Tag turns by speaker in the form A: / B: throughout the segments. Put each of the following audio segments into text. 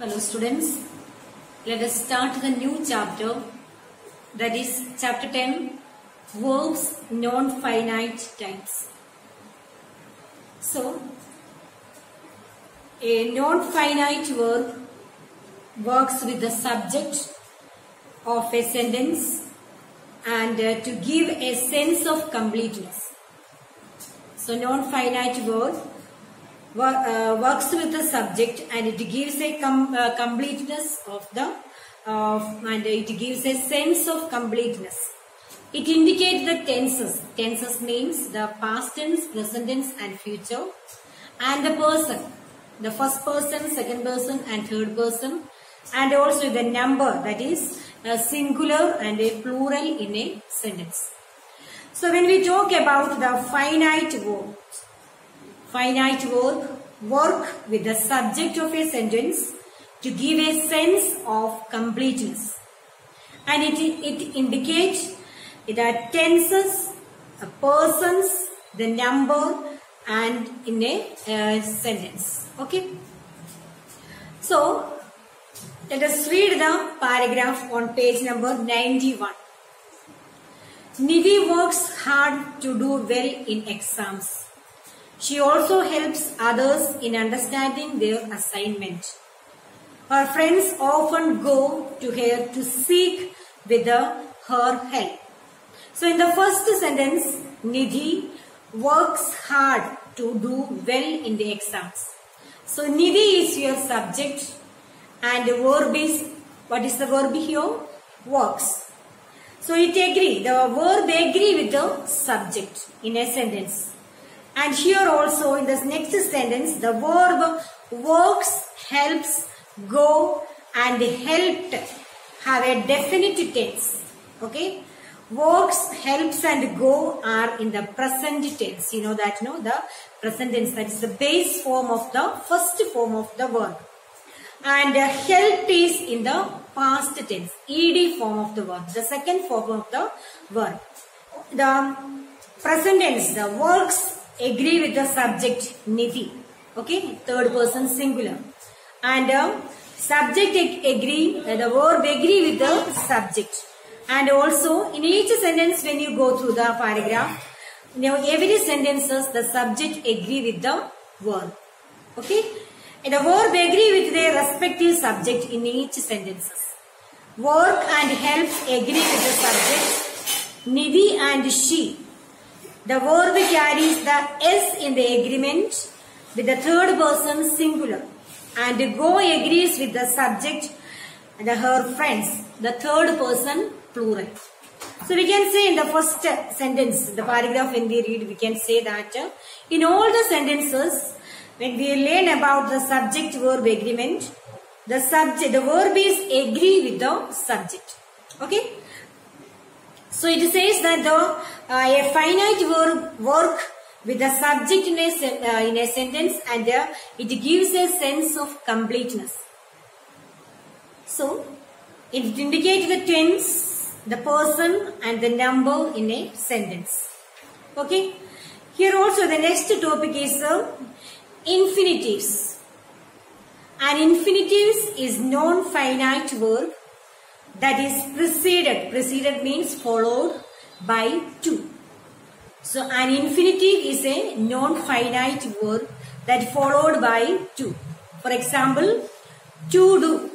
A: Hello students, let us start the new chapter, that is chapter 10, verbs non-finite types. So, a non-finite verb works with the subject of a sentence and to give a sense of completeness. So, non-finite verb works with the subject and it gives a completeness of the and it gives a sense of completeness. It indicates the tenses. Tenses means the past tense, present tense and future, and the person, the first person, second person and third person, and also the number, that is a singular and a plural in a sentence. So when we talk about the finite verb work with the subject of a sentence to give a sense of completeness, and it indicates the tenses, persons, the number and in a sentence. Okay. So let us read the paragraph on page number 91. Nidhi works hard to do well in exams. She also helps others in understanding their assignment. Her friends often go to her to seek with her help. So in the first sentence, Nidhi works hard to do well in the exams. So Nidhi is your subject and the verb is, what is the verb here? Works. So it agree, the verb agree with the subject in a sentence. And here also in this next sentence, the verb works, helps, go and helped have a definite tense. Okay. Works, helps and go are in the present tense. You know that, no? The present tense, that is the base form of the first form of the verb. And help is in the past tense, ed form of the verb, the second form of the verb. The present tense, the works agree with the subject Nidhi. Okay, third person singular. And subject agree, the verb agree with the subject. And also in each sentence when you go through the paragraph, every sentences the subject agree with the verb. Okay, and the verb agree with their respective subject in each sentences. Work and helps agree with the subject Nidhi and she. The verb carries the S in the agreement with the third person singular, and go agrees with the subject and her friends, the third person plural. So we can say in the first sentence, the paragraph when we read, we can say that in all the sentences when we learn about the subject verb agreement, the verb is agree with the subject. Okay. So it says that a finite verb work with the subject in a sentence and it gives a sense of completeness. So it indicates the tense, the person and the number in a sentence. Okay. Here also the next topic is infinitives. An infinitives is non-finite verb that is preceded. Preceded means followed by to. So an infinitive is a non-finite verb that followed by to. For example, to do,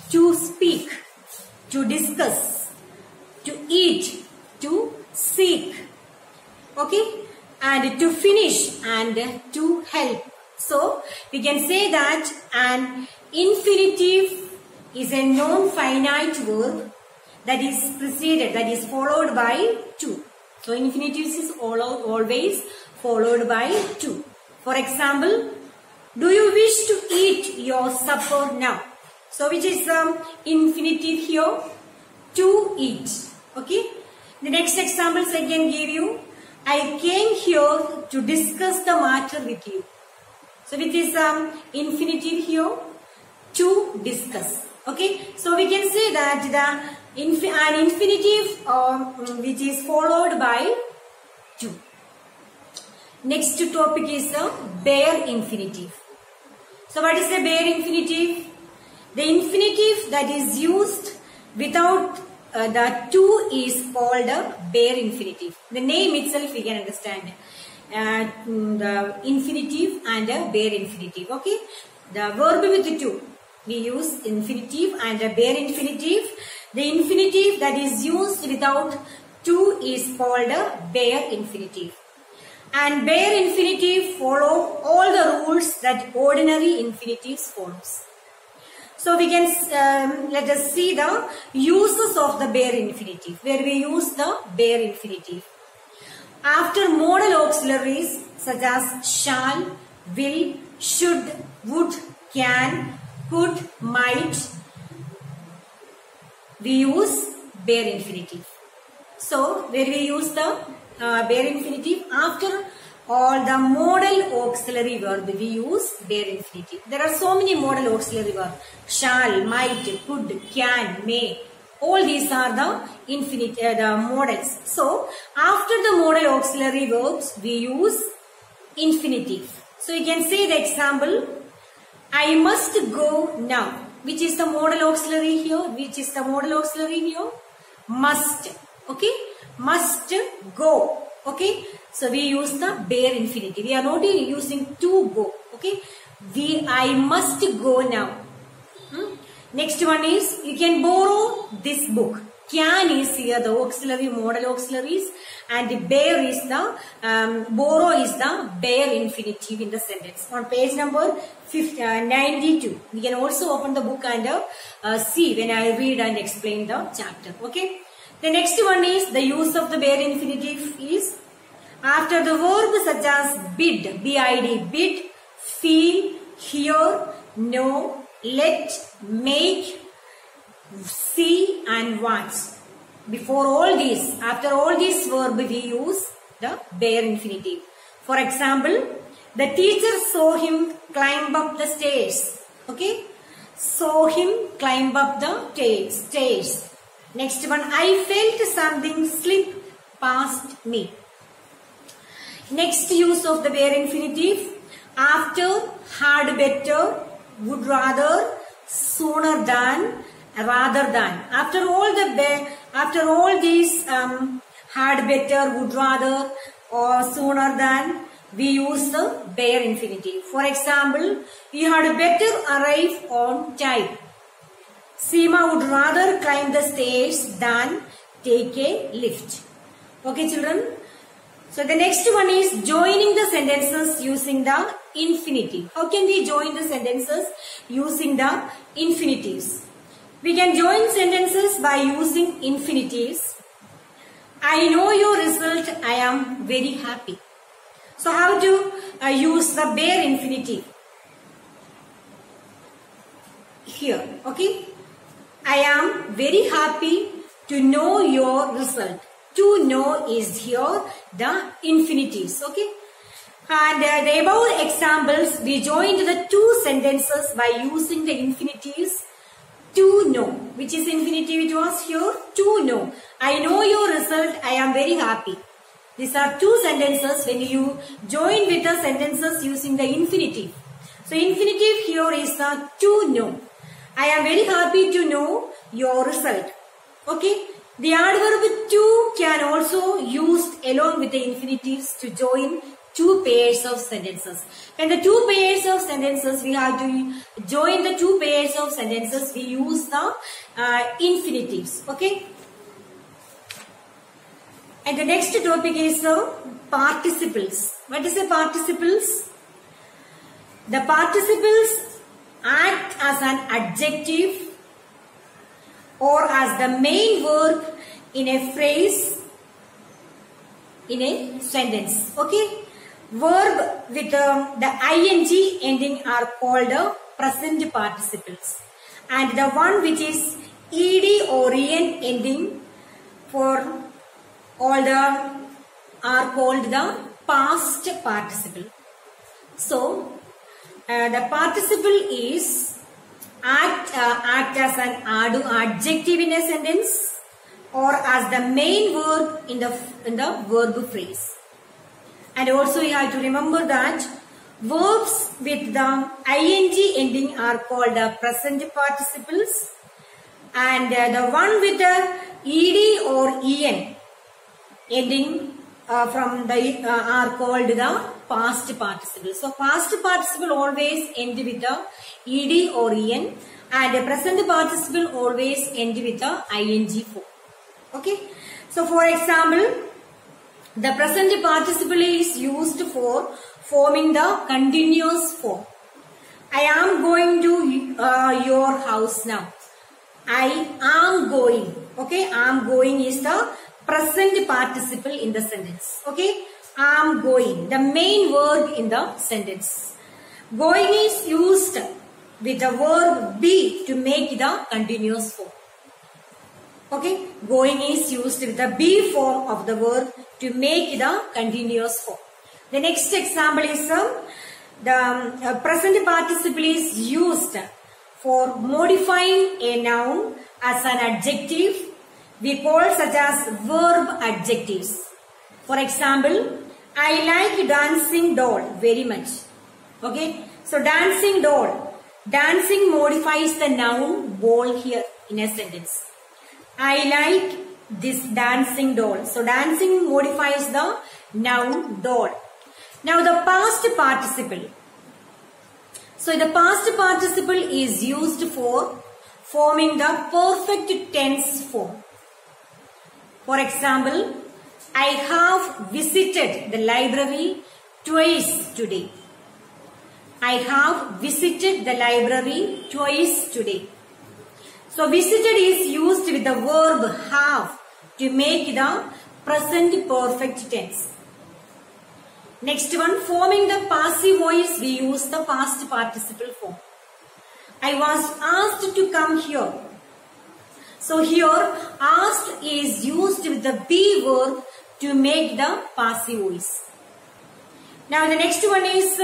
A: to speak, to discuss, to eat, to seek. Okay, and to finish and to help. So we can say that an infinitive is a non-finite verb that is preceded, that is followed by to. So infinitives is always followed by to. For example, do you wish to eat your supper now? So which is infinitive here? To eat. Okay. The next examples I can give you. I came here to discuss the matter with you. So which is infinitive here? To discuss. Okay, so we can say that an infinitive which is followed by to. Next topic is the bare infinitive. So what is the bare infinitive? The infinitive that is used without the to is called a bare infinitive. The name itself we can understand. The infinitive and a bare infinitive. Okay. The verb with the to. We use infinitive and a bare infinitive. The infinitive that is used without to is called a bare infinitive. And bare infinitive follow all the rules that ordinary infinitives follows. So we can let us see the uses of the bare infinitive, where we use the bare infinitive. After modal auxiliaries such as shall, will, should, would, can, could, might, we use bare infinitive. So where we use the bare infinitive, after all the modal auxiliary verb we use bare infinitive. There are so many modal auxiliary verbs: shall, might, could, can, may. All these are the modals. So after the modal auxiliary verbs we use infinitive. So you can say the example: I must go now. Which is the modal auxiliary here? Which is the modal auxiliary here? Must. Okay, must go. Okay, so we use the bare infinitive. We are not using to go. Okay, I must go now. Next one is, you can borrow this book. Can is here the auxiliary, modal auxiliaries, and bare is the borrow is the bare infinitive in the sentence. On page number 92, we can also open the book and see when I read and explain the chapter. Okay. The next one is the use of the bare infinitive is after the verb such as bid, bid, bid, feel, hear, know, let, make, see and watch. Before all these, after all these verb we use the bare infinitive. For example, the teacher saw him climb up the stairs. Okay, saw him climb up the stairs. Next one, I felt something slip past me. Next use of the bare infinitive, after, had better, would rather, sooner than, rather than. After all these had better, would rather or sooner than, we use the bare infinitive. For example, you had better arrive on time. Seema would rather climb the stairs than take a lift. Okay, children. So the next one is joining the sentences using the infinitive. How can we join the sentences using the infinitives? We can join sentences by using infinitives. I know your result. I am very happy. So how to use the bare infinitive? Here, okay. I am very happy to know your result. To know is here the infinitives, okay. And the above examples, we joined the two sentences by using the infinitives to know. Which is infinitive it was here? To know. I know your result. I am very happy. These are two sentences when you join with the sentences using the infinitive. So infinitive here is the to know. I am very happy to know your result. Okay. The adverb to can also used along with the infinitives to join two pairs of sentences. When the two pairs of sentences, we have to join the two pairs of sentences, we use the infinitives. Okay. And the next topic is the participles. What is the participles? The participles act as an adjective or as the main verb in a phrase, in a sentence. Okay. Verb with the ing ending are called present participles. And the one which is ed or en ending for all the are called the past participle. So the participle is act as an adjective in a sentence or as the main verb in the verb phrase. And also you have to remember that Verbs with the ing ending are called the present participles, and the one with the ed or en ending from the are called the past participle. So past participle always end with the ed or en, and the present participle always end with the ing form. Okay. So for example, the present participle is used for forming the continuous form. I am going to your house now. I am going. Okay, I am going is the present participle in the sentence. Okay, I am going, the main word in the sentence. Going is used with the verb be to make the continuous form. Okay, going is used with the be form of the verb to make the continuous form. The next example is the present participle is used for modifying a noun as an adjective. We call such as verb adjectives. For example, I like dancing doll very much. Okay, so dancing doll. Dancing modifies the noun ball here in a sentence. I like this dancing doll. So dancing modifies the noun doll. Now the past participle. So the past participle is used for forming the perfect tense form. For example, I have visited the library twice today. I have visited the library twice today. So visited is used with the verb have to make the present perfect tense. Next one, forming the passive voice, we use the past participle form. I was asked to come here. So here, asked is used with the be verb to make the passive voice. Now the next one is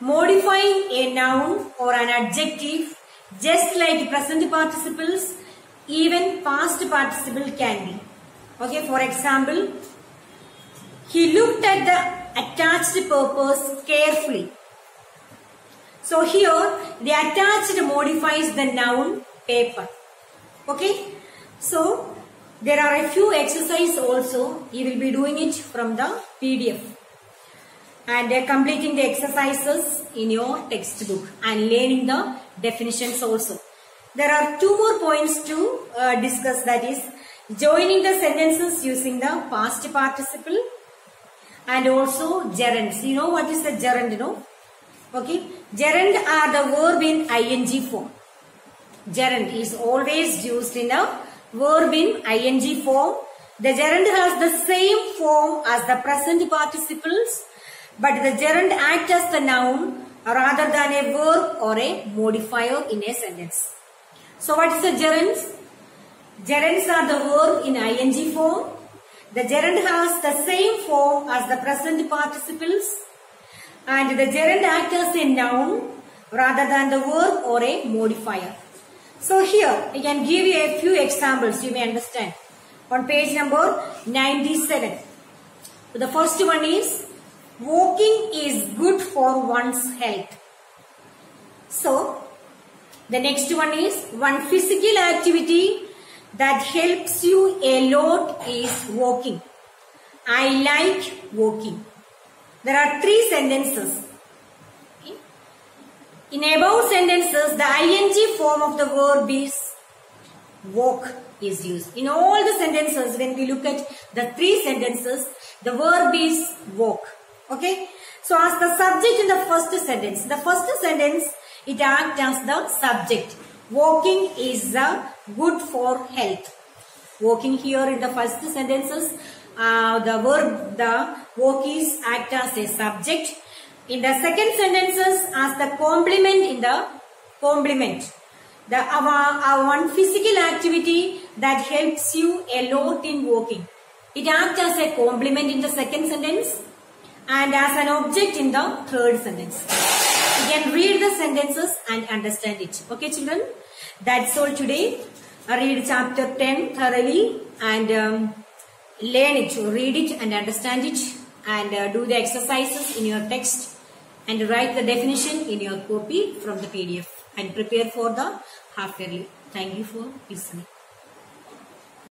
A: modifying a noun or an adjective. Just like present participles, even past participle can be. Okay, for example, he looked at the attached papers carefully. So here, the attached modifies the noun paper. Okay, so there are a few exercises also. You will be doing it from the PDF and completing the exercises in your textbook and learning the definitions also. There are two more points to discuss, that is joining the sentences using the past participle and also gerunds. You know what is the gerund, no? Okay, gerund are the verb in ing form. Gerund is always used in a verb in ing form. The gerund has the same form as the present participles, but the gerund acts as the noun rather than a verb or a modifier in a sentence. So what is the gerunds? Gerunds are the verb in ing form. The gerund has the same form as the present participles, and the gerund acts as a noun rather than the verb or a modifier. So here I can give you a few examples you may understand. On page number 97. So the first one is walking is good for one's health. So the next one is one physical activity that helps you a lot is walking. I like walking. There are three sentences. Okay. In above sentences, the ing form of the verb is walk is used. In all the sentences, when we look at the three sentences, the verb is walk. Okay. So as the subject in the first sentence, it acts as the subject. Walking is good for health. Walking here in the first sentences, the verb, the walk is act as a subject. In the second sentences, as the complement in the complement. The one physical activity that helps you a lot in walking. It acts as a complement in the second sentence and as an object in the third sentence. You can read the sentences and understand it. Okay, children? That's all today. Read chapter 10 thoroughly and learn it. Read it and understand it and do the exercises in your text and write the definition in your copy from the PDF and prepare for the half yearly. Thank you for listening.